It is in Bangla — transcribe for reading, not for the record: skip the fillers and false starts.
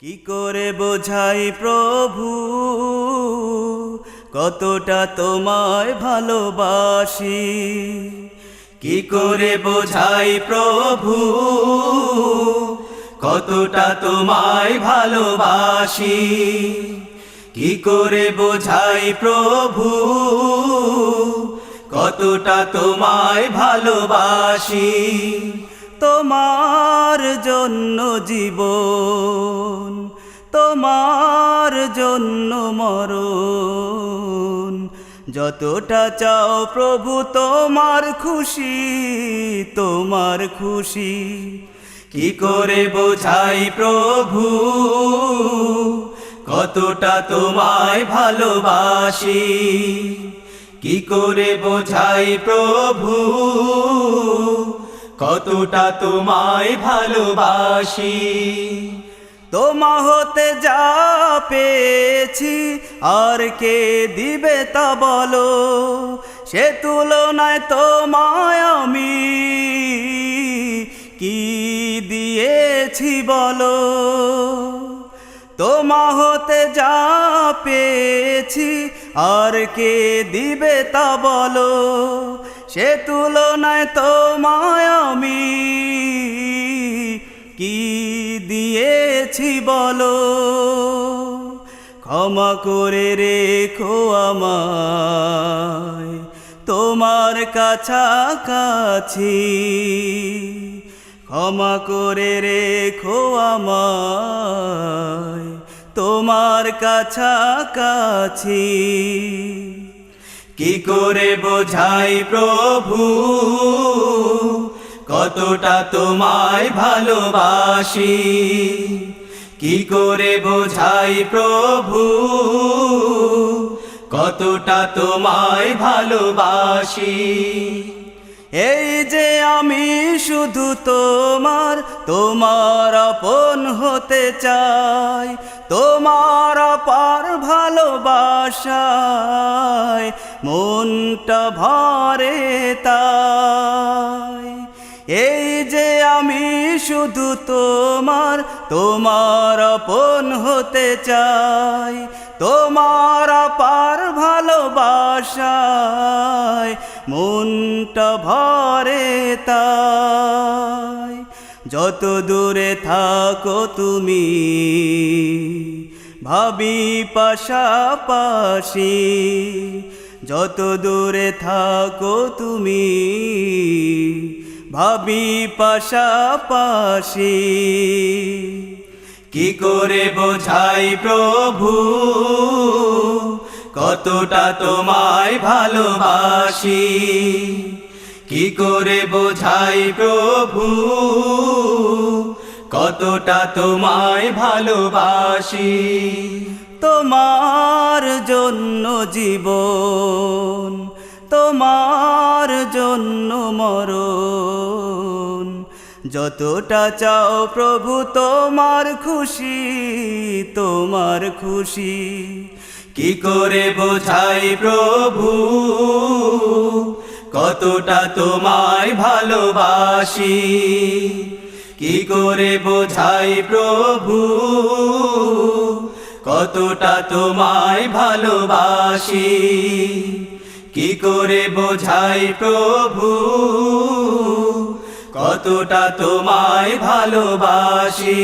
কি করে বোঝাই প্রভু কতটা তোমায় ভালোবাসি। কি করে বোঝাই প্রভু কতটা তোমায় ভালোবাসি। কি করে বোঝাই প্রভু কতটা তোমায় ভালোবাসি। তোমার জন্য জীবন, তোমার জন্য মরণ, যতটা চাও প্রভু তোমার খুশি, তোমার খুশি। কি করে বোঝাই প্রভু কতটা তোমায় ভালোবাসি। কি করে বোঝাই প্রভু কতটা তোমায় ভালোবাসি। তোমা হতে যা পেয়েছি আর কে দিবে তা বলো, সে তুলনায় তোমায় আমি কি দিয়েছি বলো। তোমা হতে যা পেয়েছি আর কে দিবে তা বলো, সে তুলনায় তোমায় আমি কি দিয়েছি বলো। ক্ষমা করে রেখো আমায় তোমার কাছাকাছি, ক্ষমা করে রেখো আমায় তোমার কাছাকাছি। কি করে বোঝাই প্রভু কতটা তোমায় ভালোবাসি। কি করে বোঝাই প্রভু কতটা তোমায় ভালোবাসি। এই যে আমি শুধু তোমার, তোমার আপন হতে চাই, তোমার অপার ভালোবাসায় মনটা ভরে তাই। এই যে আমি শুধু তোমার, তোমার আপন হতে চাই, তোমার অপার ভালোবাসায় মনটা ভরে তাই। যত দূরে থাকো তুমি ভাবি পাশাপাশি, যত দূরে থাকো তুমি ভাবি পাশাপাশি। কি করে বোঝাই প্রভু কতটা তোমায় ভালোবাসি। কি করে বোঝাই প্রভু কতটা তোমায় ভালোবাসি। তোমার জন্য জীবন, তোমার জন্য মরণ, যতটা চাও প্রভু তোমার খুশি, তোমার খুশি। কি করে বোঝাই প্রভু কতটা তোমায় ভালোবাসি। কি করে বোঝাই প্রভু কতটা তোমায় ভালোবাসি। কি করে বোঝাই প্রভু কতটা তোমায় ভালোবাসি।